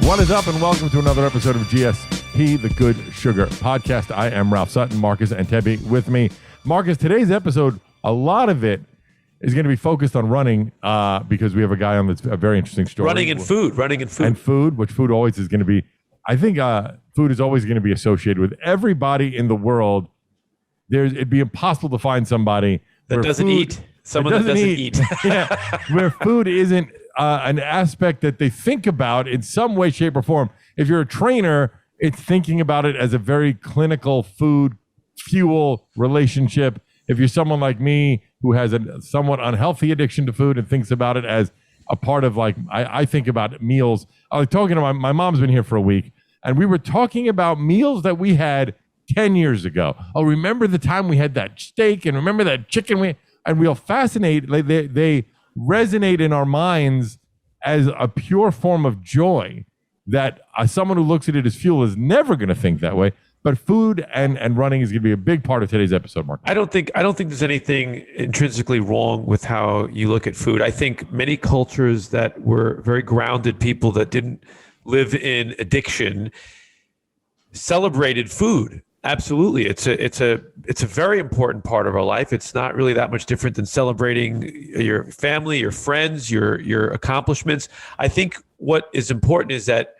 What is up, and welcome to another episode of GSP, the Good Sugar Podcast. I am Ralph Sutton. Marcus Antebi with me. Marcus, today's episode, a lot of it is going to be focused on running because we have a guy on that's a very interesting story. Running and food. And food, which food always is going to be. I think food is always going to be associated with everybody in the world. It'd be impossible to find somebody that doesn't eat. Someone that doesn't eat. Yeah, where food isn't an aspect that they think about in some way, shape, or form. If you're a trainer, it's thinking about it as a very clinical food fuel relationship. If you're someone like me who has a somewhat unhealthy addiction to food and thinks about it as a part of, like, I think about meals. I was talking to my mom's been here for a week, and we were talking about meals that we had 10 years ago. Oh, remember the time we had that steak, and remember that chicken? And we'll fascinate, they resonate in our minds as a pure form of joy that someone who looks at it as fuel is never going to think that way. But food and running is going to be a big part of today's episode, Mark. I don't think there's anything intrinsically wrong with how you look at food. I think many cultures that were very grounded people that didn't live in addiction celebrated food. Absolutely. It's a very important part of our life. It's not really that much different than celebrating your family, your friends, your accomplishments. I think what is important is that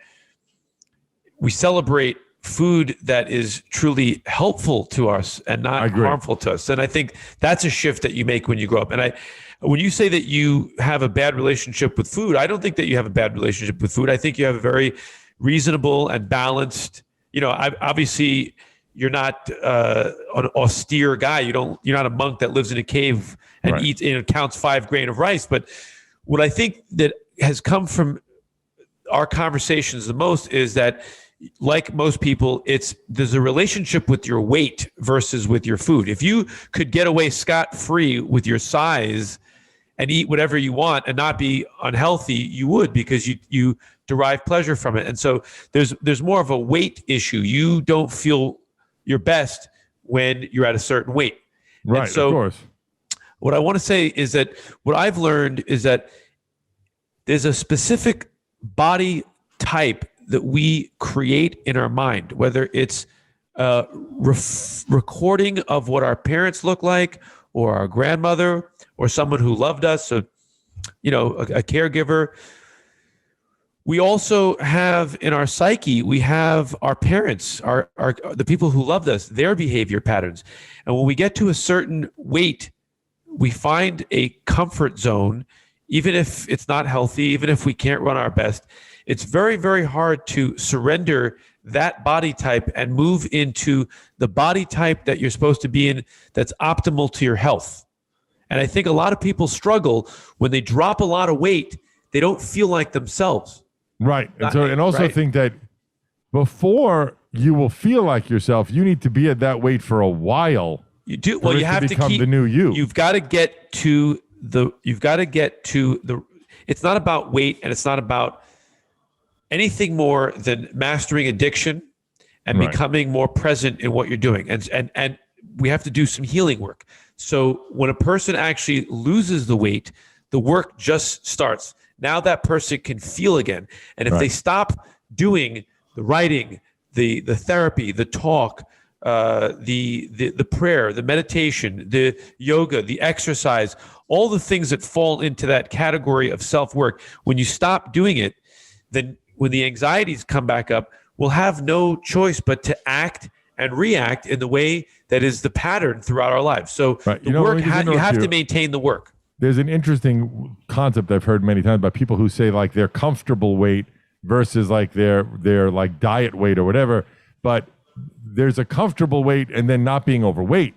we celebrate food that is truly helpful to us and not harmful to us. And I think that's a shift that you make when you grow up. And when you say that you have a bad relationship with food, I don't think that you have a bad relationship with food. I think you have a very reasonable and balanced, obviously you're not an austere guy. You're not a monk that lives in a cave and eats and counts 5 grains of rice. But what I think that has come from our conversations the most is that, like most people, there's a relationship with your weight versus with your food. If you could get away scot-free with your size and eat whatever you want and not be unhealthy, you would, because you derive pleasure from it. And so there's more of a weight issue. You don't feel your best when you're at a certain weight. Right, and so of course. What I want to say is that what I've learned is that there's a specific body type that we create in our mind, whether it's a recording of what our parents look like, or our grandmother, or someone who loved us, a caregiver. We also have in our psyche, we have our parents, the people who loved us, their behavior patterns. And when we get to a certain weight, we find a comfort zone, even if it's not healthy, even if we can't run our best. It's very, very hard to surrender that body type and move into the body type that you're supposed to be in that's optimal to your health. And I think a lot of people struggle when they drop a lot of weight, they don't feel like themselves. Right. And also think that before you will feel like yourself, you need to be at that weight for a while. You do. Well, you have to become keep the new you. You've got to get to the it's not about weight, and it's not about anything more than mastering addiction and becoming more present in what you're doing. And we have to do some healing work. So when a person actually loses the weight, the work just starts. Now that person can feel again. And if they stop doing the writing, the therapy, the talk, the prayer, the meditation, the yoga, the exercise, all the things that fall into that category of self-work, when you stop doing it, then when the anxieties come back up, we'll have no choice but to act and react in the way that is the pattern throughout our lives. So you have to maintain the work. There's an interesting concept I've heard many times about people who say, like, their comfortable weight versus like their like diet weight or whatever. But there's a comfortable weight and then not being overweight.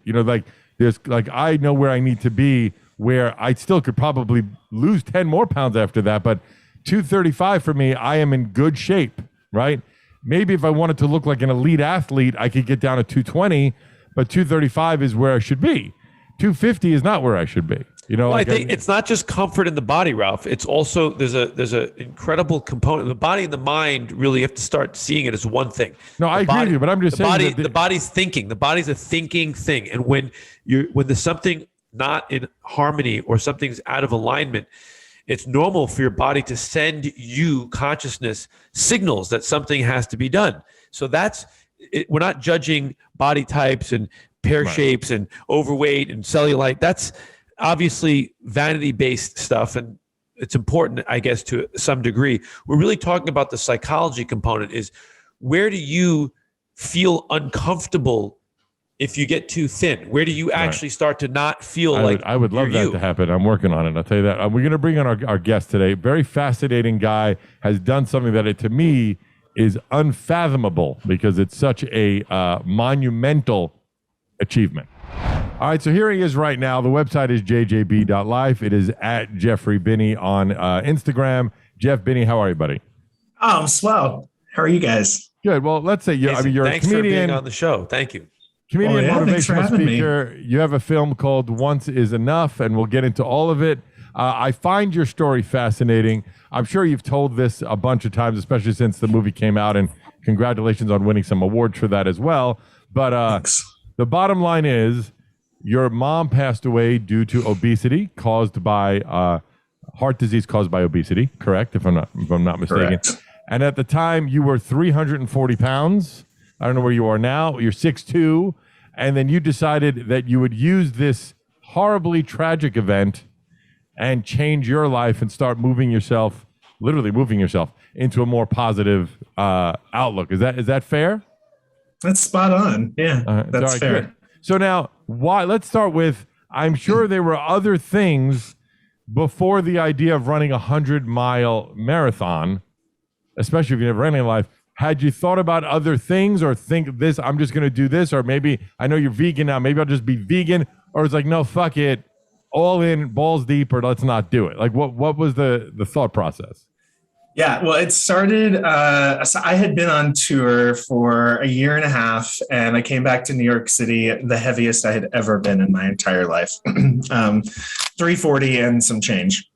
There's like, I know where I need to be, where I still could probably lose 10 more pounds after that. But 235 for me, I am in good shape, right? Maybe if I wanted to look like an elite athlete, I could get down to 220, but 235 is where I should be. 250 is not where I should be. I think it's not just comfort in the body, Ralph. It's also there's a incredible component. The body and the mind, really, you have to start seeing it as one thing. No, I agree with you, but I'm just saying the body's thinking. The body's a thinking thing, and when there's something not in harmony or something's out of alignment, it's normal for your body to send you consciousness signals that something has to be done. So that's it. We're not judging body types and pear shapes and overweight and cellulite. That's obviously vanity-based stuff, and it's important, I guess, to some degree. We're really talking about the psychology component. Is where do you feel uncomfortable if you get too thin? Where do you actually start to not feel I would love that to happen. I'm working on it. I'll tell you that. We're going to bring on our guest today. Very fascinating guy. Has done something that, to me, is unfathomable because it's such a monumental achievement. All right, so here he is right now. The website is jjb.life. It is at Jeffrey Binney on Instagram. Jeff Binney, how are you, buddy? Oh, I'm swell. How are you guys? Good. Well, let's say you're a comedian. Thanks for being on the show. Thank you. Comedian, motivational speaker. You have a film called Once Is Enough, and we'll get into all of it. I find your story fascinating. I'm sure you've told this a bunch of times, especially since the movie came out, and congratulations on winning some awards for that as well. But the bottom line is your mom passed away due to obesity caused by heart disease caused by obesity, correct? If I'm not mistaken. Correct. And at the time you were 340 pounds. I don't know where you are now. You're 6'2", and then you decided that you would use this horribly tragic event and change your life and start literally moving yourself into a more positive outlook. Is that fair? That's spot on. Yeah, that's fair. Good. So now, let's start with, I'm sure there were other things before the idea of running a 100-mile marathon, especially if you never ran in life. Had you thought about other things or think this, I'm just going to do this, or maybe I know you're vegan now, maybe I'll just be vegan, or it's like, no, fuck it, all in, balls deep, or let's not do it. Like what was the thought process? Yeah, well, it started, so I had been on tour for a year and a half, and I came back to New York City, the heaviest I had ever been in my entire life, 340 and some change.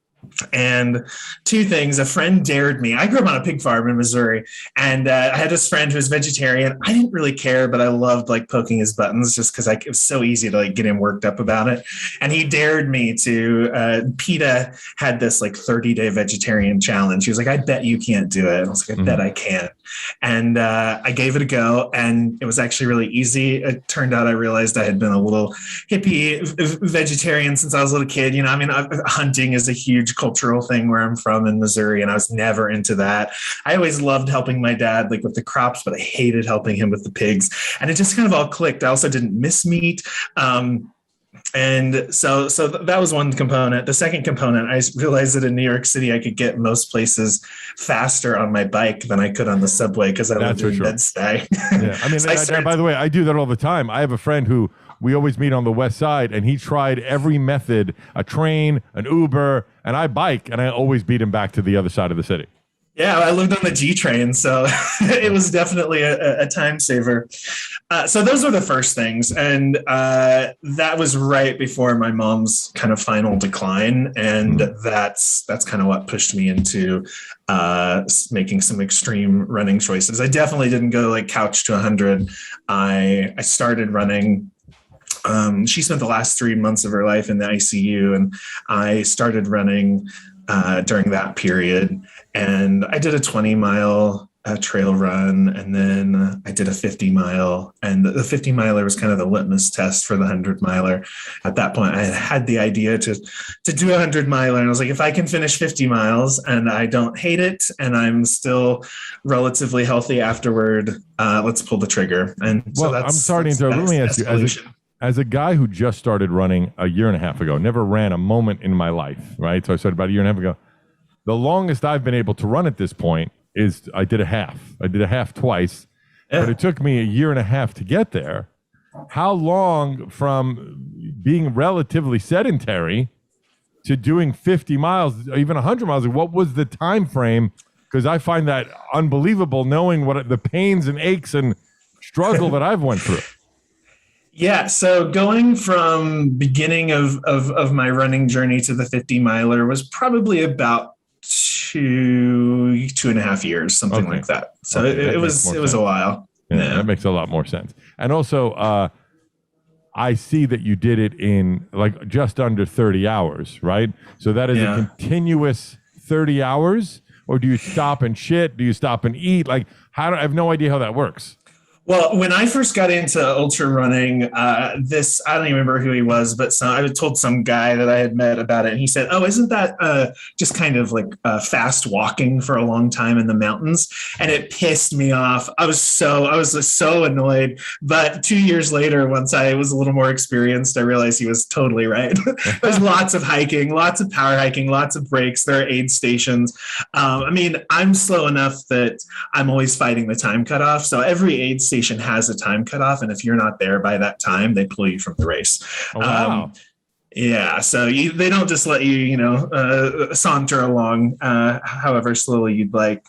And two things, a friend dared me. I grew up on a pig farm in Missouri, and I had this friend who was vegetarian. I didn't really care, but I loved like poking his buttons just because it was so easy to like get him worked up about it. And he dared me to, PETA had this like 30-day vegetarian challenge. He was like, I bet you can't do it. I was like, I bet I can. And I gave it a go, and it was actually really easy. It turned out I realized I had been a little hippie vegetarian since I was a little kid. You know, I mean, hunting is a huge cultural thing where I'm from in Missouri, and I was never into that. I always loved helping my dad like with the crops, but I hated helping him with the pigs. And it just kind of all clicked. I also didn't miss meat. And so that was one component. The second component, I realized that in New York City, I could get most places faster on my bike than I could on the subway because I lived in Bed-Stuy. Yeah, I mean, by the way, I do that all the time. I have a friend who we always meet on the West Side, and he tried every method, a train, an Uber, and I bike, and I always beat him back to the other side of the city. Yeah, I lived on the G train, so it was definitely a time saver. So those were the first things, and that was right before my mom's kind of final decline, and that's kind of what pushed me into making some extreme running choices. I definitely didn't go like couch to 100. I started running. She spent the last 3 months of her life in the ICU, and I started running during that period. And I did a 20-mile trail run, and then I did a 50-mile. And the 50-miler was kind of the litmus test for the 100-miler. At that point, I had the idea to do a 100-miler. And I was like, if I can finish 50 miles and I don't hate it and I'm still relatively healthy afterward, let's pull the trigger. And so I'm sorry to interrupt. Let me ask you, as a guy who just started running a year and a half ago, never ran a moment in my life, right? So I started about a year and a half ago. The longest I've been able to run at this point is I did a half. I did a half twice, but it took me a year and a half to get there. How long from being relatively sedentary to doing 50 miles, even 100 miles? What was the time frame? Because I find that unbelievable, knowing what the pains and aches and struggle that I've went through. Yeah, so going from beginning of my running journey to the 50-miler was probably about 2.5 years, something like that. So it was a while. Yeah, that makes a lot more sense. And also, I see that you did it in like just under 30 hours, right? So that is a continuous 30 hours, or do you stop and shit? Do you stop and eat? Like, I have no idea how that works. Well, when I first got into ultra running, I don't even remember who he was, but I was told some guy that I had met about it. And he said, "Oh, isn't that just kind of like fast walking for a long time in the mountains?" And it pissed me off. I was just so annoyed. But 2 years later, once I was a little more experienced, I realized he was totally right. There's lots of hiking, lots of power hiking, lots of breaks. There are aid stations. I mean, I'm slow enough that I'm always fighting the time cutoff. So every aid station has a time cutoff, and if you're not there by that time, they pull you from the race. Oh, wow. Yeah, so they don't just let you, saunter along however slowly you'd like.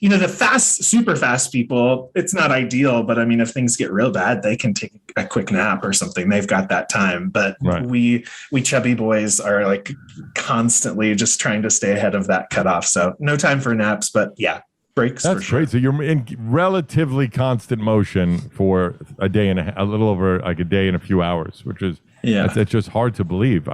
The super fast people, it's not ideal, but I mean, if things get real bad, they can take a quick nap or something. They've got that time. But we chubby boys are like constantly just trying to stay ahead of that cutoff. So no time for naps, but yeah. Breaks. That's great. So you're in relatively constant motion for a day and a little over like a day and a few hours, which is it's just hard to believe.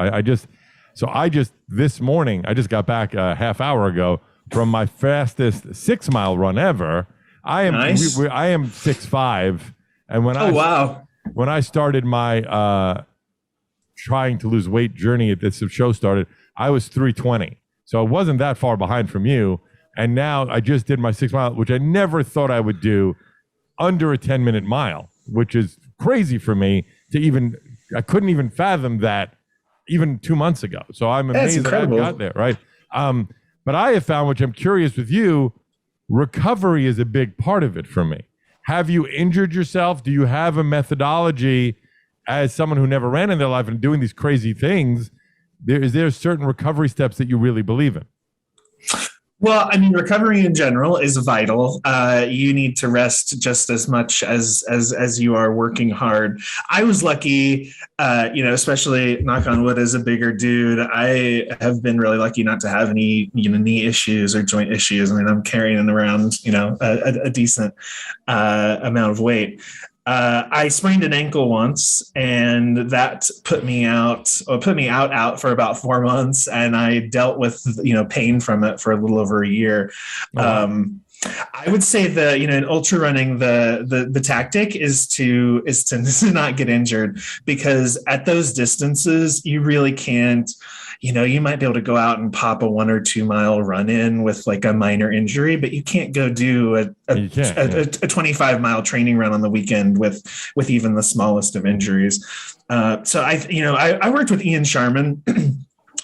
This morning I just got back a half hour ago from my fastest 6-mile run ever. I am nice. I am 6'5", and when I started my trying to lose weight journey at this show started, I was 320. So I wasn't that far behind from you. And now I just did my 6-mile, which I never thought I would do, under a 10-minute mile, which is crazy for me I couldn't even fathom that even 2 months ago. So I'm amazed that I got there, right? But I have found, which I'm curious with you, recovery is a big part of it for me. Have you injured yourself? Do you have a methodology as someone who never ran in their life and doing these crazy things? Is there certain recovery steps that you really believe in? Well, I mean, recovery in general is vital. You need to rest just as much as you are working hard. I was lucky, especially knock on wood as a bigger dude. I have been really lucky not to have any, knee issues or joint issues. I mean, I'm carrying around, a decent amount of weight. I sprained an ankle once, and that put me out for about 4 months. And I dealt with, pain from it for a little over a year. I would say that, in ultra running, the tactic is to not get injured, because at those distances, you really can't, you might be able to go out and pop a 1 or 2 mile run in with like a minor injury, but you can't go do a 25-mile training run on the weekend with even the smallest of injuries. So I worked with Ian Sharman,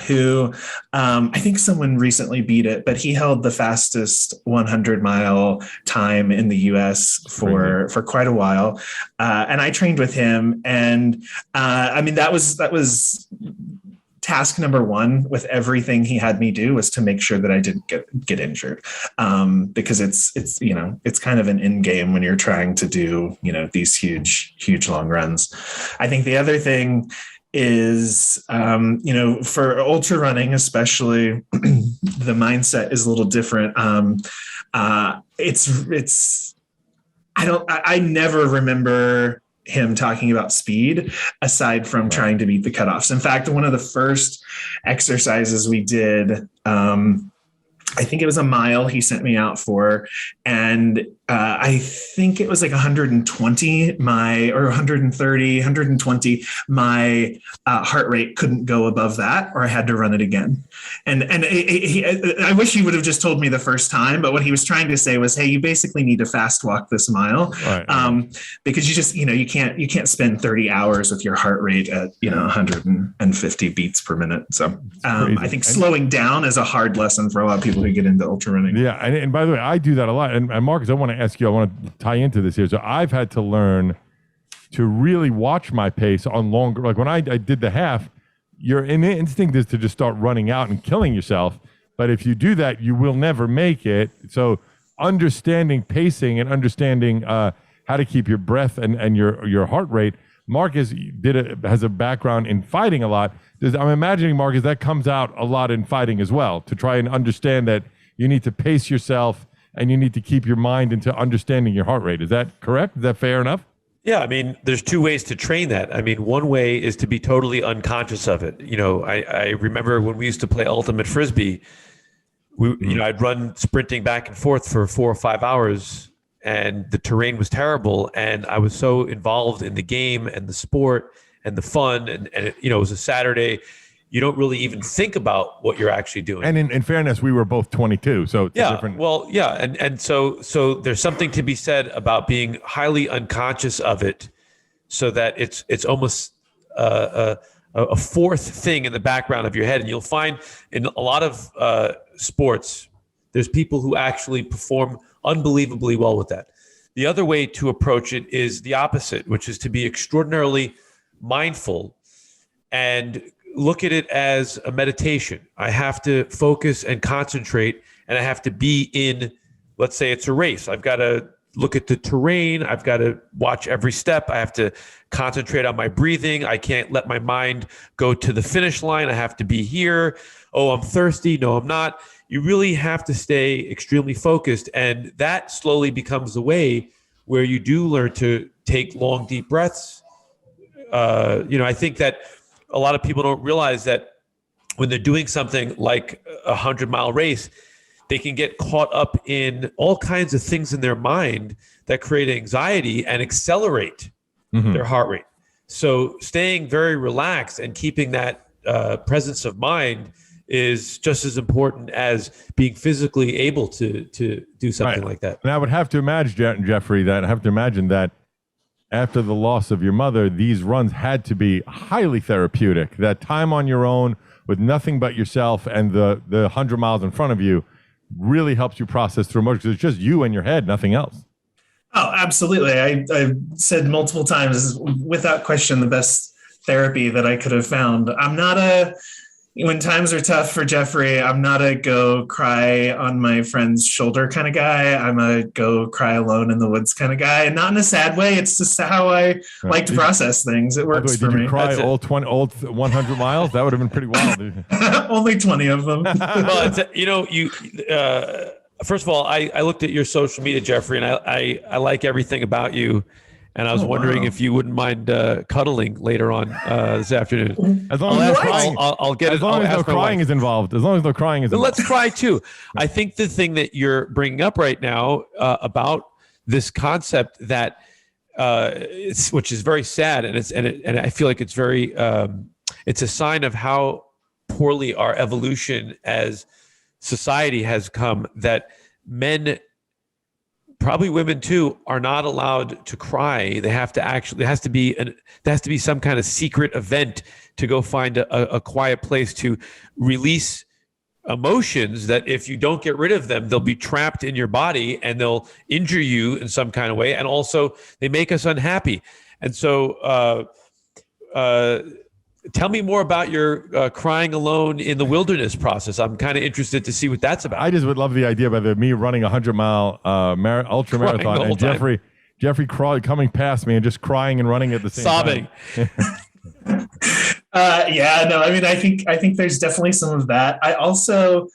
who I think someone recently beat it, but he held the fastest 100-mile time in the US for quite a while. And I trained with him. And that was task number one with everything he had me do, was to make sure that I didn't get injured. Because it's kind of an end game when you're trying to do, these huge long runs. I think the other thing is, for ultra running, especially, the mindset is a little different. I never remember him talking about speed aside from trying to beat the cutoffs. In fact, one of the first exercises we did, I think it was a mile he sent me out for. And I think it was like 120, or 130, 120. My heart rate couldn't go above that, or I had to run it again. And I wish he would have just told me the first time. But what he was trying to say was, hey, you basically need to fast walk this mile, because you just, you can't spend 30 hours with your heart rate at 150 beats per minute. So I think slowing down is a hard lesson for a lot of people who get into ultra running. Yeah, and by the way, I do that a lot. And Marcus, I want to ask you, I want to tie into this here. So I've had to learn to really watch my pace on longer. Like when I did the half, your instinct is to just start running out and killing yourself. But if you do that, you will never make it. So understanding pacing and understanding how to keep your breath and your heart rate. Marcus has a background in fighting a lot. I'm imagining, Marcus, that comes out a lot in fighting as well, to try and understand that you need to pace yourself and you need to keep your mind into understanding your heart rate. Is that correct? Is that fair enough? Yeah, I mean, there's two ways to train that. I mean, one way is to be totally unconscious of it. I remember when we used to play ultimate frisbee, I'd run sprinting back and forth for 4 or 5 hours, and the terrain was terrible, and I was so involved in the game and the sport and the fun, and it was a Saturday. You don't really even think about what you're actually doing. And in fairness, we were both 22, so it's different. Well, yeah, and so there's something to be said about being highly unconscious of it, so that it's almost a fourth thing in the background of your head. And you'll find in a lot of sports, there's people who actually perform unbelievably well with that. The other way to approach it is the opposite, which is to be extraordinarily mindful and look at it as a meditation. I have to focus and concentrate, and I have to be in, let's say it's a race. I've got to look at the terrain. I've got to watch every step. I have to concentrate on my breathing. I can't let my mind go to the finish line. I have to be here. Oh, I'm thirsty. No, I'm not. You really have to stay extremely focused. And that slowly becomes the way where you do learn to take long, deep breaths. I think that a lot of people don't realize that when they're doing something like a 100-mile race, they can get caught up in all kinds of things in their mind that create anxiety and accelerate their heart rate. So staying very relaxed and keeping that presence of mind is just as important as being physically able to do something like that. And I would have to imagine, Jeffrey, that after the loss of your mother, these runs had to be highly therapeutic. That time on your own with nothing but yourself and the 100 miles in front of you really helps you process through emotions, because it's just you and your head, nothing else. Oh, absolutely. I've said multiple times, without question, the best therapy that I could have found. When times are tough for Jeffrey, I'm not a go cry on my friend's shoulder kind of guy. I'm a go cry alone in the woods kind of guy. And not in a sad way. It's just how I like to process things. It works for me. Did you cry all 100 miles? That would have been pretty wild. Only 20 of them. Well, first of all, I looked at your social media, Jeffrey, and I like everything about you. And I was wondering if you wouldn't mind cuddling later on this afternoon. As long as I'll get it. As long as no crying is involved. As long as no crying is involved. Let's cry too. I think the thing that you're bringing up right now about this concept that which is very sad, and I feel like it's very it's a sign of how poorly our evolution as society has come, that men, probably women too, are not allowed to cry. They have to there has to be some kind of secret event to go find a quiet place to release emotions that if you don't get rid of them, they'll be trapped in your body and they'll injure you in some kind of way. And also they make us unhappy. And so tell me more about your crying alone in the wilderness process. I'm kind of interested to see what that's about. I just would love the idea of me running a 100-mile ultra marathon and Jeffrey coming past me and just crying and running at the same time. Sobbing. I think there's definitely some of that. I also,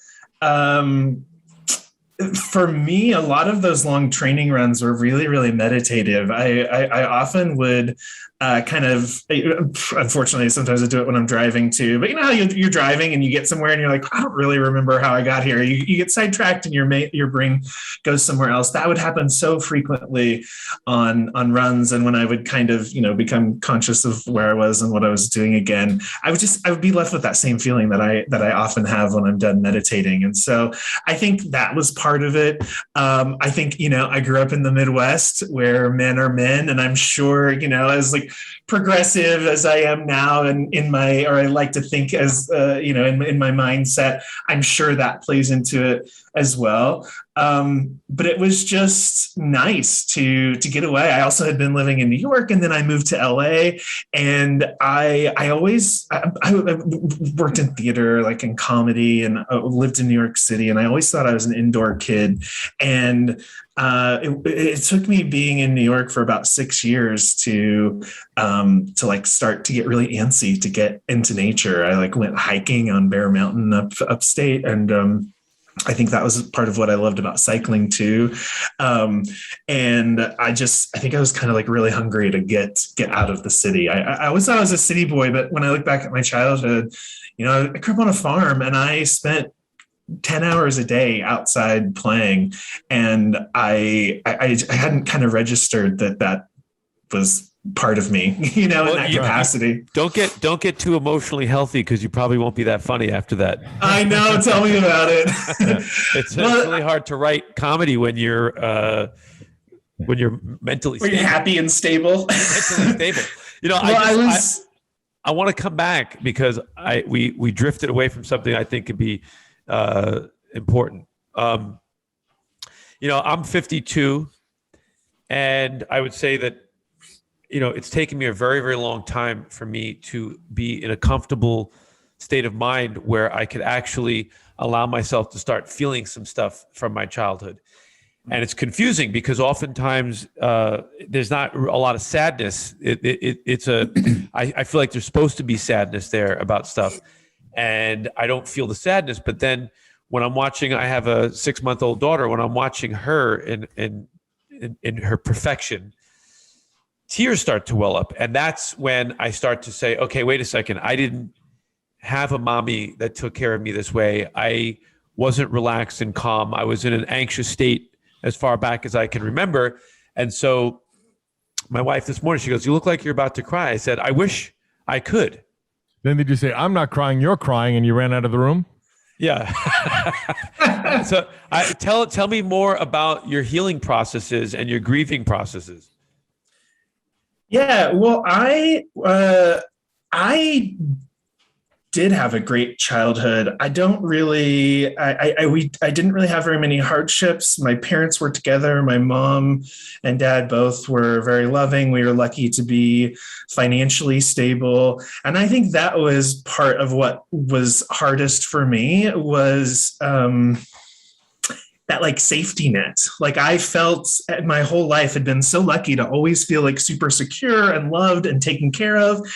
for me, a lot of those long training runs were really, really meditative. I often would unfortunately, sometimes I do it when I'm driving too, but you know how you're driving and you get somewhere and you're like, I don't really remember how I got here. You get sidetracked and your brain goes somewhere else. That would happen so frequently on runs. And when I would kind of, become conscious of where I was and what I was doing again, I would be left with that same feeling that I often have when I'm done meditating. And so I think that was part of it. I think, I grew up in the Midwest where men are men, and I'm sure, as like progressive as I am now, and I like to think as in my mindset, I'm sure that plays into it as well. But it was just nice to get away. I also had been living in New York, and then I moved to LA, and I worked in theater, like in comedy, and lived in New York City. And I always thought I was an indoor kid. And it took me being in New York for about 6 years to like start to get really antsy to get into nature. I like went hiking on Bear Mountain upstate, and I think that was part of what I loved about cycling too. And I think I was kind of like really hungry to get out of the city. I always thought I was a city boy, but when I look back at my childhood, I grew up on a farm and I spent 10 hours a day outside playing. And I hadn't kind of registered that was part of me, in that capacity. Don't get too emotionally healthy, because you probably won't be that funny after that. I know. Tell me about it. It's really hard to write comedy when you're mentally stable. You're happy and stable. Mentally stable. I want to come back because we drifted away from something I think could be important. I'm 52, and I would say that it's taken me a very, very long time for me to be in a comfortable state of mind where I could actually allow myself to start feeling some stuff from my childhood. And it's confusing because oftentimes there's not a lot of sadness. I feel like there's supposed to be sadness there about stuff, and I don't feel the sadness. But then when I'm watching, I have a 6-month-old daughter. When I'm watching her in her perfection, tears start to well up. And that's when I start to say, okay, wait a second. I didn't have a mommy that took care of me this way. I wasn't relaxed and calm. I was in an anxious state as far back as I can remember. And so my wife this morning, she goes, "You look like you're about to cry." I said, "I wish I could." Then did you say, "I'm not crying, you're crying," and you ran out of the room? Yeah. So tell me more about your healing processes and your grieving processes. Yeah, well, I did have a great childhood. I didn't really have very many hardships. My parents were together. My mom and dad both were very loving. We were lucky to be financially stable. And I think that was part of what was hardest for me was that like safety net. Like I felt my whole life had been so lucky to always feel like super secure and loved and taken care of.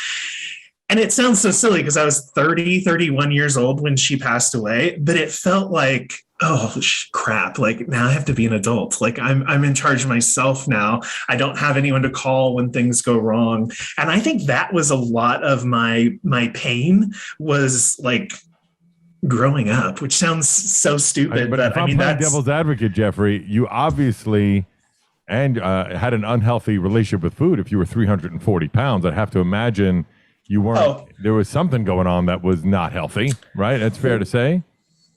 And it sounds so silly because I was 31 years old when she passed away, but it felt like, oh crap, like now I have to be an adult. Like I'm in charge of myself now. I don't have anyone to call when things go wrong. And I think that was a lot of my pain was like growing up, which sounds so stupid. But if I'm playing devil's advocate, Jeffrey, you obviously had an unhealthy relationship with food. If you were 340 pounds, I'd have to imagine you weren't. There was something going on that was not healthy, right? That's fair to say.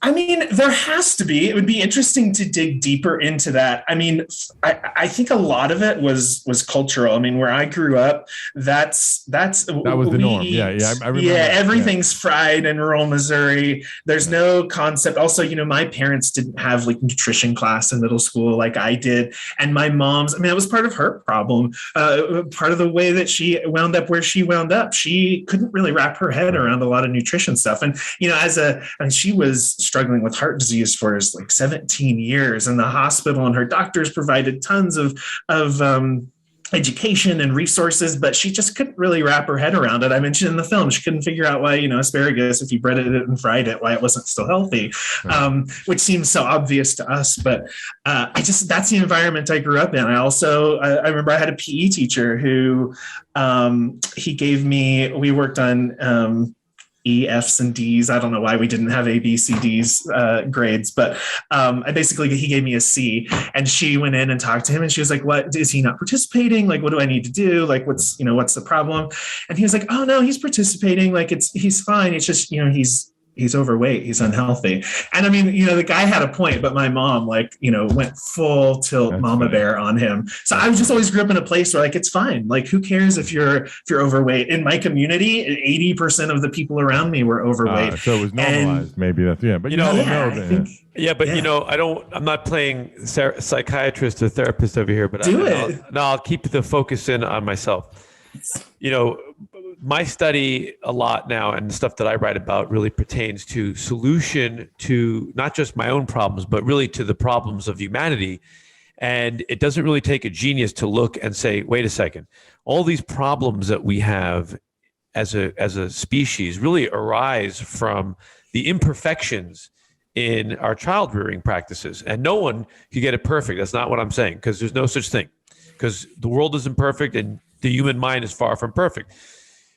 I mean, there has to be. It would be interesting to dig deeper into that. I mean, I think a lot of it was cultural. I mean, where I grew up, that was the norm. Yeah, I remember. Yeah, everything's fried in rural Missouri. There's no concept. Also, my parents didn't have like nutrition class in middle school like I did, and my mom's. I mean, that was part of her problem. Part of the way that she wound up where she wound up, she couldn't really wrap her head around a lot of nutrition stuff. And she was struggling with heart disease for like 17 years in the hospital, and her doctors provided tons of education and resources, but she just couldn't really wrap her head around it. I mentioned in the film, she couldn't figure out why, asparagus, if you breaded it and fried it, why it wasn't still healthy, which seems so obvious to us. But that's the environment I grew up in. I remember I had a PE teacher who we worked on E, F's, and D's. I don't know why we didn't have A, B, C, D's grades, but he gave me a C, and she went in and talked to him, and she was like, "What, is he not participating? Like, what do I need to do? Like, what's the problem?" And he was like, "Oh no, he's participating. Like he's fine. It's just, he's overweight. He's unhealthy." And I mean, the guy had a point, but my mom went full tilt mama bear on him. So I just always grew up in a place where like, it's fine. Like, who cares if you're overweight? In my community, 80% of the people around me were overweight. So it was normalized. Maybe that's, but I'm not playing psychiatrist or therapist over here, but I'll keep the focus in on myself. My study a lot now and the stuff that I write about really pertains to solution to not just my own problems, but really to the problems of humanity. And it doesn't really take a genius to look and say, wait a second, all these problems that we have as a species really arise from the imperfections in our child rearing practices. And no one can get it perfect. That's not what I'm saying, because there's no such thing, because the world isn't perfect and the human mind is far from perfect.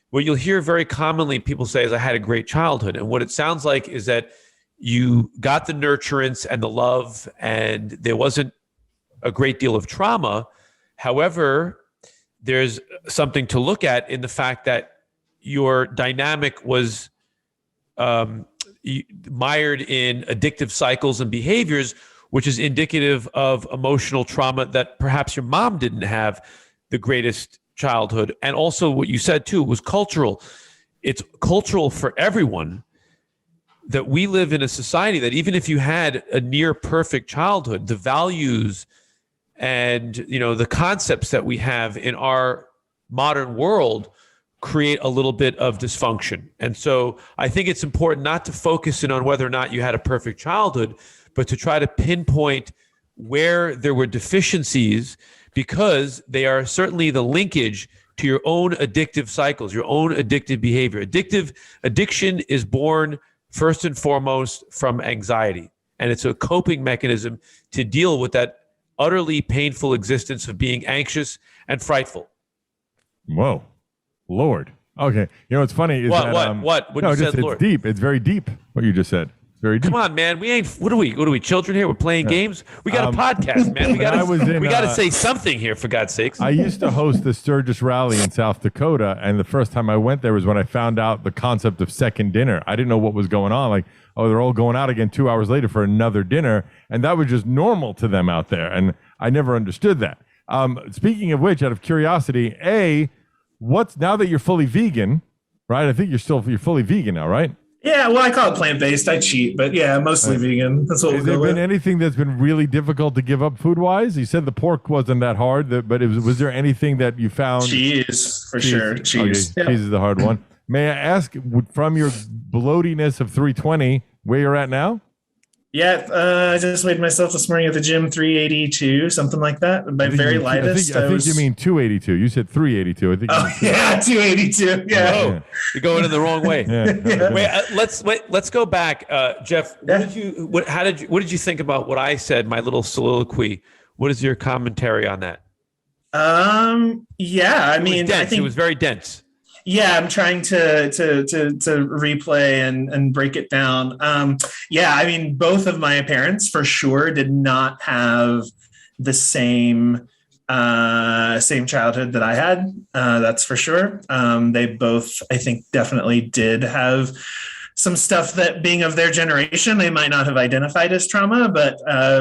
What you'll hear very commonly people say is, I had a great childhood. And what it sounds like is that you got the nurturance and the love, and there wasn't a great deal of trauma. However, there's something to look at in the fact that your dynamic was mired in addictive cycles and behaviors, which is indicative of emotional trauma that perhaps your mom didn't have the greatest childhood. And also what you said too was cultural. It's cultural for everyone that we live in a society that even if you had a near perfect childhood, the values and the concepts that we have in our modern world create a little bit of dysfunction. And so I think it's important not to focus in on whether or not you had a perfect childhood, but to try to pinpoint where there were deficiencies, because they are certainly the linkage to your own addictive cycles, your own addictive behavior. Addiction is born first and foremost from anxiety. And it's a coping mechanism to deal with that utterly painful existence of being anxious and frightful. Whoa, Lord. Okay. What's funny is what? When you said Lord. It's deep. It's very deep what you just said. It's very deep. Come on, man. We ain't. What are we? Children here? We're playing games. We got a podcast, man. We got to say something here, for God's sakes. I used to host the Sturgis Rally in South Dakota, and the first time I went there was when I found out the concept of second dinner. I didn't know what was going on. Like, they're all going out again 2 hours later for another dinner, and that was just normal to them out there, and I never understood that. Speaking of which, out of curiosity, what's now that you're fully vegan, right? I think you're fully vegan now, right? Yeah, well, I call it plant-based. I cheat, but yeah, mostly vegan. That's what we'll go with. Has there been anything that's been really difficult to give up food-wise? You said the pork wasn't that hard, but was there anything that you found? Cheese, for sure. Cheese. Okay. Yeah. Cheese is the hard one. May I ask, from your bloatiness of 320, where you're at now? Yeah, I just weighed myself this morning at the gym, 382, something like that. My very lightest. I think you mean 282. You said 382. I think. Oh, yeah, 282. Yeah. Oh, you're going in the wrong way. Yeah. Let's go back, Jeff. What did you think about what I said? My little soliloquy. What is your commentary on that? Yeah, I mean, I think it was very dense. Yeah, I'm trying to replay and break it down. Yeah, I mean, both of my parents for sure did not have the same childhood that I had. That's for sure. They both, I think, definitely did have some stuff that, being of their generation, they might not have identified as trauma, but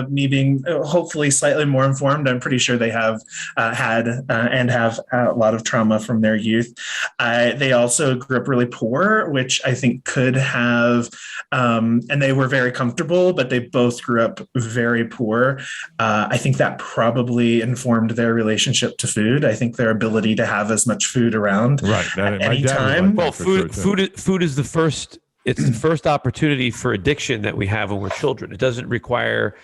me being hopefully slightly more informed, I'm pretty sure they have had and have a lot of trauma from their youth. They also grew up really poor, which I think could have, and they were very comfortable, but they both grew up very poor. I think that probably informed their relationship to food. I think their ability to have as much food around at any time. Well, food is the first. It's the first opportunity for addiction that we have when we're children. It doesn't require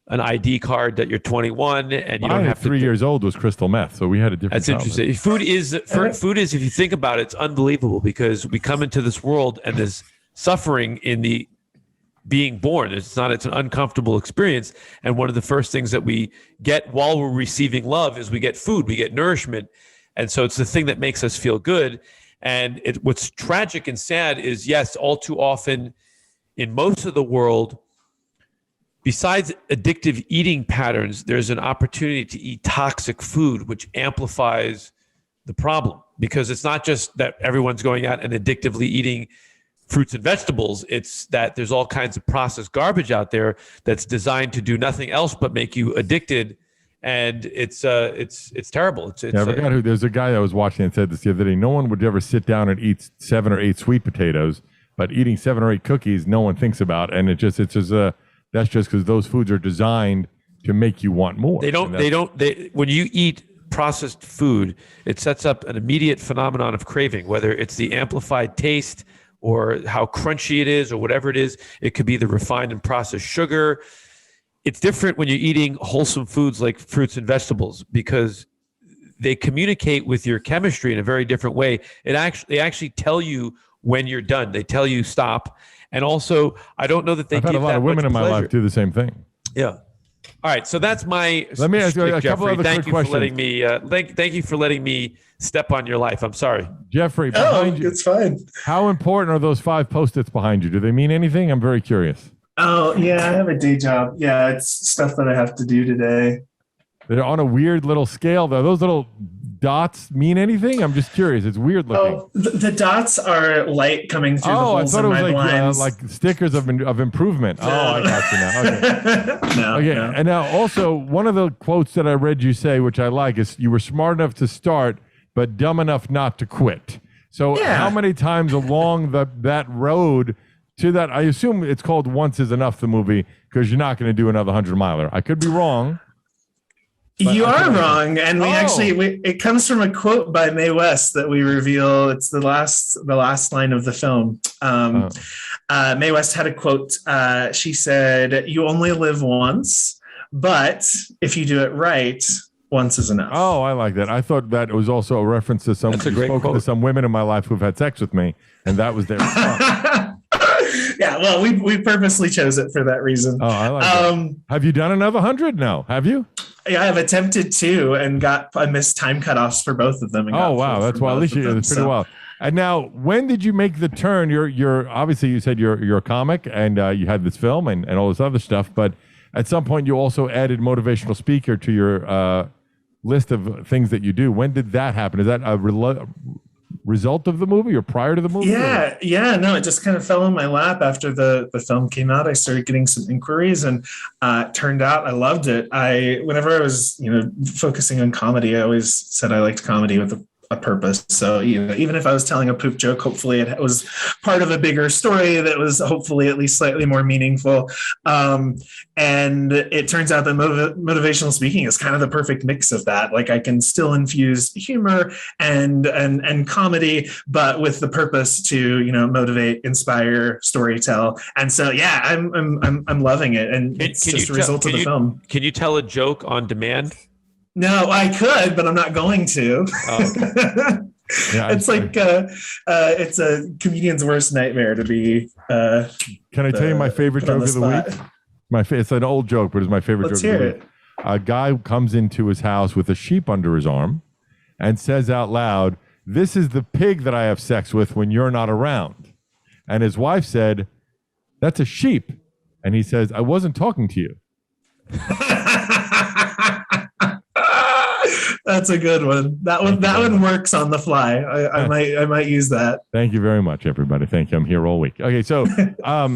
an ID card that you're 21 and you don't have 3 years old was crystal meth, so we had a different. That's interesting. Food is, if you think about it, it's unbelievable, because we come into this world and there's suffering in the being born. It's an uncomfortable experience. And one of the first things that we get while we're receiving love is we get food, we get nourishment. And so it's the thing that makes us feel good. And what's tragic and sad is, yes, all too often in most of the world, besides addictive eating patterns, there's an opportunity to eat toxic food, which amplifies the problem, because it's not just that everyone's going out and addictively eating fruits and vegetables. It's that there's all kinds of processed garbage out there that's designed to do nothing else but make you addicted. And it's terrible. I forgot who. There's a guy I was watching and said this the other day. No one would ever sit down and eat 7 or 8 sweet potatoes, but eating 7 or 8 cookies, no one thinks about. And that's just because those foods are designed to make you want more. When you eat processed food, it sets up an immediate phenomenon of craving, whether it's the amplified taste or how crunchy it is or whatever it is. It could be the refined and processed sugar. It's different when you're eating wholesome foods like fruits and vegetables, because they communicate with your chemistry in a very different way. They actually tell you when you're done. They tell you stop. And also, I don't know that they I've had give a lot that of women much in my pleasure. life do the same thing. Yeah. All right, so that's my. Let me ask you a couple Jeffrey. other Thank quick you questions. for letting me. Thank you for letting me step on your life. I'm sorry. Jeffrey, Oh, behind you, it's fine. how important are those 5 Post-its behind you? Do they mean anything? I'm very curious. Oh, yeah, I have a day job. Yeah, it's stuff that I have to do today. They're on a weird little scale, though. Those little dots mean anything? I'm just curious. It's weird looking. Oh, the dots are light coming through the I holes thought in it was my blinds. like stickers of improvement. No. Oh, I got you now. Okay. No, Okay. no. And now also one of the quotes that I read you say, which I like, is you were smart enough to start, but dumb enough not to quit. So Yeah. how many times along that road to that, I assume it's called Once Is Enough, the movie, because you're not going to do another 100-miler. I could be wrong. You are wrong, and we Oh. actually it comes from a quote by Mae West that we reveal. It's the last line of the film. Mae West had a quote. She said, "You only live once, but if you do it right, once is enough." Oh, I like that. I thought that was also a reference to some. That's a great spoken to quote. some women in my life who've had sex with me, and that was their response. Yeah, well, we purposely chose it for that reason. Oh, I like that. Have you done another 100? No, have you? Yeah, I have attempted to and I missed time cutoffs for both of them. And Oh, got wow, pulled that's for why. At both least of them, it's pretty so- well. And now, when did you make the turn? You're obviously, you said you're a comic, and you had this film and all this other stuff. But at some point, you also added motivational speaker to your list of things that you do. When did that happen? Is that a result of the movie or prior to the movie? Yeah, no, it just kind of fell in my lap after the film came out. I started getting some inquiries, and it turned out I loved it. Whenever I was, focusing on comedy, I always said I liked comedy with a purpose. So, even if I was telling a poop joke, hopefully it was part of a bigger story that was hopefully at least slightly more meaningful. And it turns out that motivational speaking is kind of the perfect mix of that. Like, I can still infuse humor and comedy, but with the purpose to, motivate, inspire, storytell. And so, yeah, I'm loving it. And it's just a result of the film. Can you tell a joke on demand? No, I could, but I'm not going to. Oh, okay. Yeah, It's like it's a comedian's worst nightmare to be. Can I tell you my favorite put on joke of the spot. week? It's an old joke, but it's my favorite Let's joke of hear the week. it. A guy comes into his house with a sheep under his arm and says out loud, "This is the pig that I have sex with when you're not around." And his wife said, "That's a sheep." And he says, "I wasn't talking to you." That's a good one. That one works on the fly. I might use that. Thank you very much, everybody. Thank you. I'm here all week. Okay, so I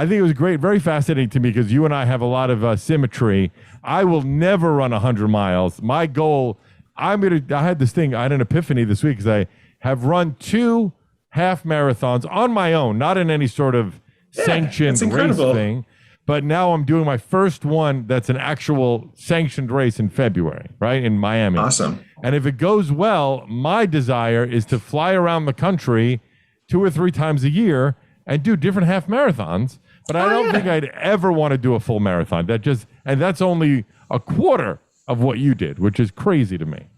think it was great, very fascinating to me because you and I have a lot of symmetry. I will never run 100 miles. My goal, I had this thing, I had an epiphany this week because I have run 2 half marathons on my own, not in any sort of sanctioned that's race incredible. thing. But now I'm doing my first one that's an actual sanctioned race in February, right, in Miami. Awesome. And if it goes well, my desire is to fly around the country 2 or 3 times a year and do different half marathons. But I don't think I'd ever want to do a full marathon. And that's only a quarter of what you did, which is crazy to me.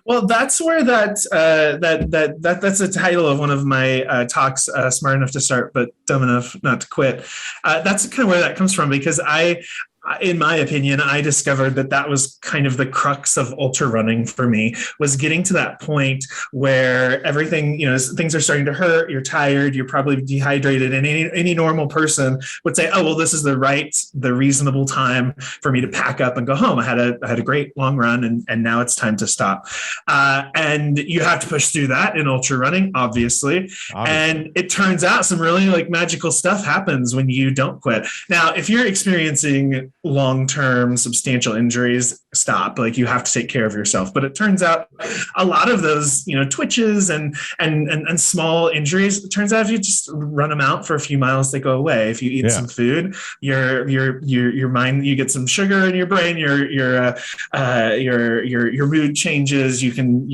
Well, that's where that's the title of one of my talks, Smart Enough to Start, but Dumb Enough Not to Quit. That's kind of where that comes from, because in my opinion, I discovered that was kind of the crux of ultra running for me, was getting to that point where everything, things are starting to hurt, you're tired, you're probably dehydrated, and any normal person would say, oh, well, this is the reasonable time for me to pack up and go home. I had a great long run, and now it's time to stop. And you have to push through that in ultra running, obviously. And it turns out some really magical stuff happens when you don't quit. Now, if you're experiencing long-term substantial injuries, stop. You have to take care of yourself. But it turns out a lot of those, twitches and small injuries, it turns out if you just run them out for a few miles, they go away. If you eat some food, your mind, you get some sugar in your brain, your mood changes. You can,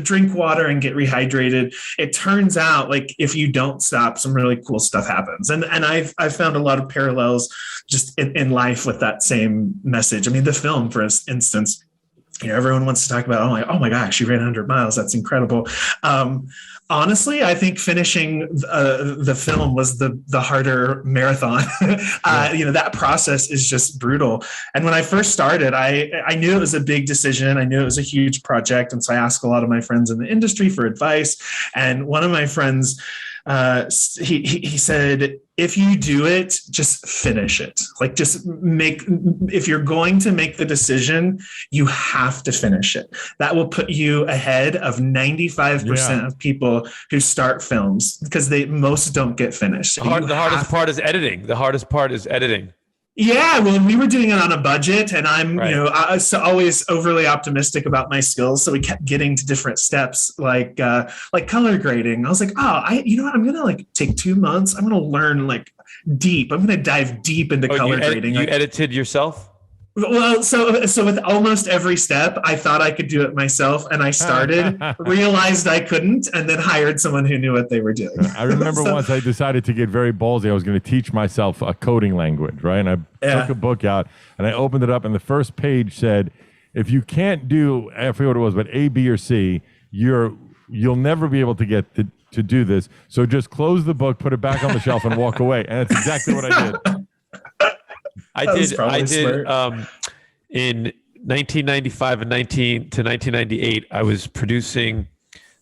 drink water and get rehydrated. It turns out if you don't stop, some really cool stuff happens. And I've found a lot of parallels just in life with that same message. I mean, the film, for everyone wants to talk about, oh my gosh, you ran 100 miles. That's incredible. Honestly, I think finishing the film was the harder marathon. That process is just brutal. And when I first started, I knew it was a big decision. I knew it was a huge project. And so I asked a lot of my friends in the industry for advice. And one of my friends, he said, if you do it, just finish it. Like if you're going to make the decision, you have to finish it. That will put you ahead of 95% of people who start films because most don't get finished. The hardest part is editing. The hardest part is editing. Yeah, well, we were doing it on a budget, and I'm, I was always overly optimistic about my skills. So we kept getting to different steps, like color grading. I was like, I'm gonna take 2 months. I'm gonna learn deep. I'm gonna dive deep into color grading. You edited yourself? Well, so with almost every step, I thought I could do it myself, and I started, realized I couldn't, and then hired someone who knew what they were doing. I remember once I decided to get very ballsy. I was going to teach myself a coding language, right? And I took a book out, and I opened it up, and the first page said, if you can't do, I forget what it was, but A, B, or C, you'll never be able to get to do this. So just close the book, put it back on the shelf, and walk away. And that's exactly what I did. I did in 1995 and 1998, I was producing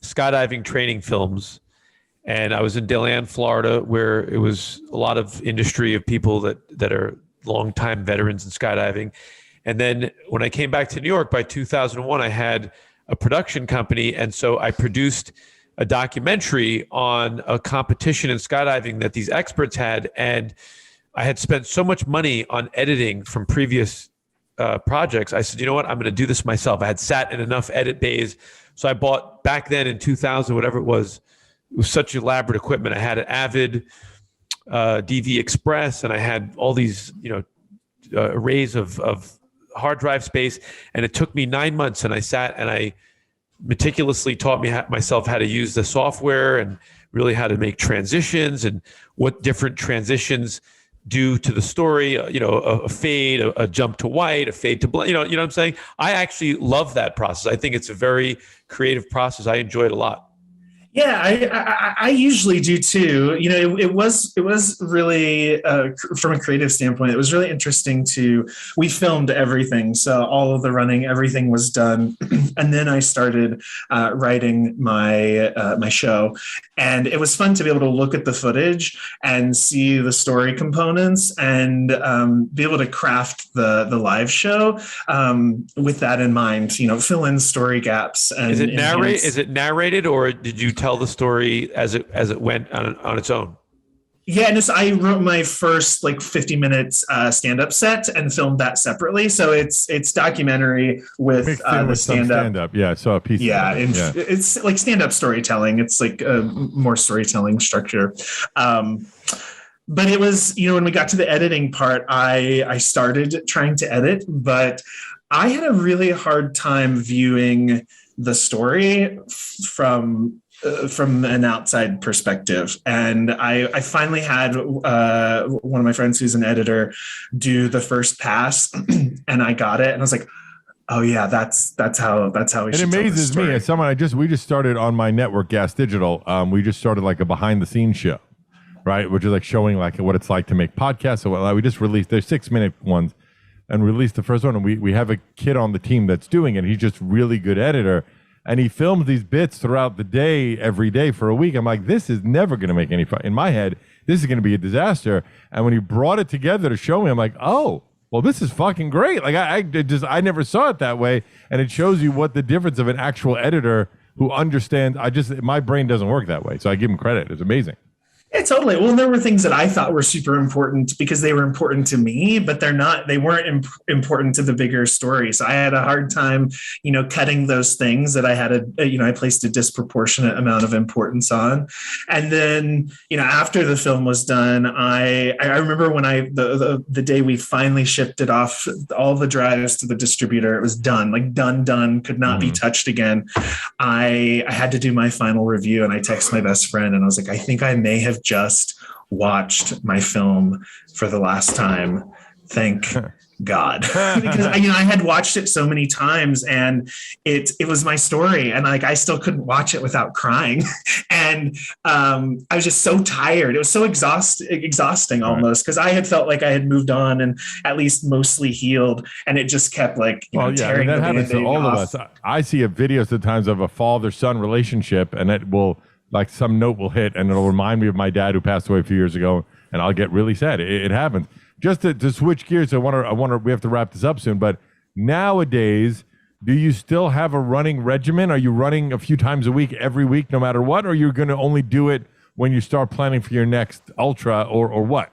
skydiving training films, and I was in DeLand, Florida, where it was a lot of industry of people that are longtime veterans in skydiving. And then when I came back to New York by 2001, I had a production company, and so I produced a documentary on a competition in skydiving that these experts had, and I had spent so much money on editing from previous projects. I said, you know what? I'm going to do this myself. I had sat in enough edit bays. So I bought back then in 2000, whatever it was such elaborate equipment. I had an Avid DV Express, and I had all these, arrays of hard drive space. And it took me 9 months, and I sat and I meticulously taught myself how to use the software and really how to make transitions and what different transitions do to the story, a fade, a jump to white, a fade to black, you know what I'm saying? I actually love that process. I think it's a very creative process. I enjoy it a lot. Yeah, I usually do too. It was really from a creative standpoint, it was really interesting we filmed everything. So all of the running, everything was done. And then I started writing my show. And it was fun to be able to look at the footage and see the story components and be able to craft the live show with that in mind, fill in story gaps. And is it narrated, or did you tell the story as it went on its own? Yeah, and I wrote my first 50 minutes stand-up set and filmed that separately. So it's documentary with the stand-up. Yeah, so a piece. Yeah, it's like stand-up storytelling. It's like a more storytelling structure. But it was, when we got to the editing part, I started trying to edit, but I had a really hard time viewing the story from an outside perspective. And I finally had one of my friends who's an editor do the first pass and I got it. And I was like, oh yeah, that's how we should tell the story. It amazes me as someone, we just started on my network, Gas Digital. We just started a behind the scenes show, right? Which is showing what it's like to make podcasts. So we just released, there's 6-minute ones and released the first one. And we have a kid on the team that's doing it. He's just really good editor. And he films these bits throughout the day, every day for a week. I'm like, this is never going to make any fun. In my head, this is going to be a disaster. And when he brought it together to show me, I'm like, oh, well, this is fucking great. I never saw it that way. And it shows you what the difference of an actual editor who understands. My brain doesn't work that way. So I give him credit. It's amazing. Yeah, totally. Well, there were things that I thought were super important because they were important to me, but they weren't important to the bigger story. So I had a hard time, cutting those things that I had I placed a disproportionate amount of importance on. And then, after the film was done, I remember when the day we finally shipped it off, all the drives to the distributor, it was done, done, could not be touched again. I had to do my final review and I texted my best friend and I was like, I think I may have just watched my film for the last time. Thank God, because I had watched it so many times, and it was my story, and like I still couldn't watch it without crying, and I was just so tired. It was so exhausting almost, because I had felt like I had moved on and at least mostly healed, and it just kept like tearing that the happens to all off. of us. I see a video sometimes of a father-son relationship, and it will, like, some note will hit, and it'll remind me of my dad who passed away a few years ago, and I'll get really sad. It happens. Just to switch gears, we have to wrap this up soon, but nowadays, do you still have a running regimen? Are you running a few times a week, every week, no matter what, or are you going to only do it when you start planning for your next ultra, or what?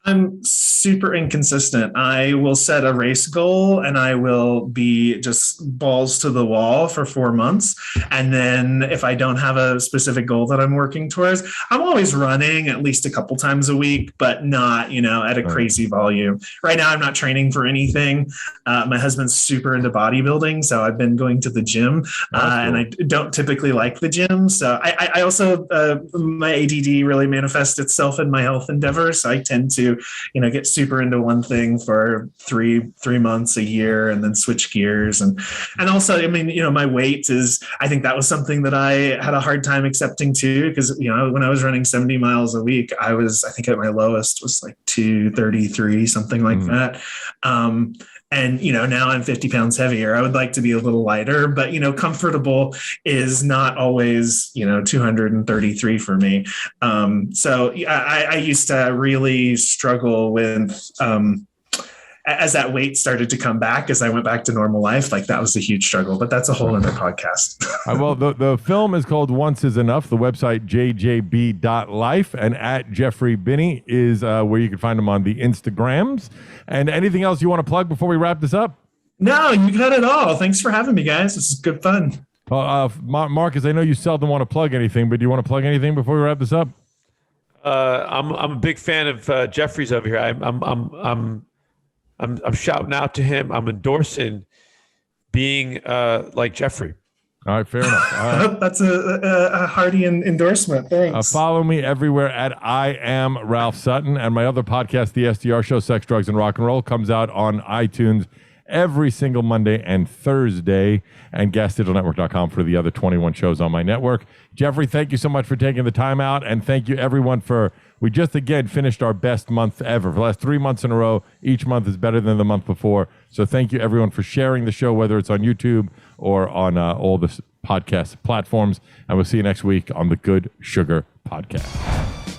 I'm super inconsistent. I will set a race goal and I will be just balls to the wall for 4 months. And then if I don't have a specific goal that I'm working towards, I'm always running at least a couple times a week, but not, at a crazy volume. Right now, I'm not training for anything. My husband's super into bodybuilding, so I've been going to the gym, and I don't typically like the gym. So I also, my ADD really manifests itself in my health endeavors. So I tend to get super into one thing for three months, a year, and then switch gears. And also, my weight is, I think that was something that I had a hard time accepting too, because, when I was running 70 miles a week, I think at my lowest was like 233, something like that. And, now I'm 50 pounds heavier. I would like to be a little lighter, but, comfortable is not always, 233 for me. So I used to really struggle with, as that weight started to come back, as I went back to normal life, like that was a huge struggle, but that's a whole other podcast. Well, the film is called Once Is Enough. The website, jjb.life, and at Jeffrey Binney is where you can find him on the Instagrams. And anything else you want to plug before we wrap this up? No, you got it all. Thanks for having me, guys. This is good fun. Marcus, I know you seldom want to plug anything, but do you want to plug anything before we wrap this up? I'm a big fan of Jeffrey's over here. I'm shouting out to him. I'm endorsing being like Jeffrey. All right, fair enough. All right. That's a hearty endorsement. Thanks. Follow me everywhere at I Am Ralph Sutton, and my other podcast, The SDR Show, Sex, Drugs, and Rock and Roll, comes out on iTunes every single Monday and Thursday, and gasdigitalnetwork.com for the other 21 shows on my network. Jeffrey, thank you so much for taking the time out, and thank you everyone we just again finished our best month ever. For the last 3 months in a row, each month is better than the month before. So thank you everyone for sharing the show, whether it's on YouTube or on all the podcast platforms, and we'll see you next week on the Good Sugar Podcast.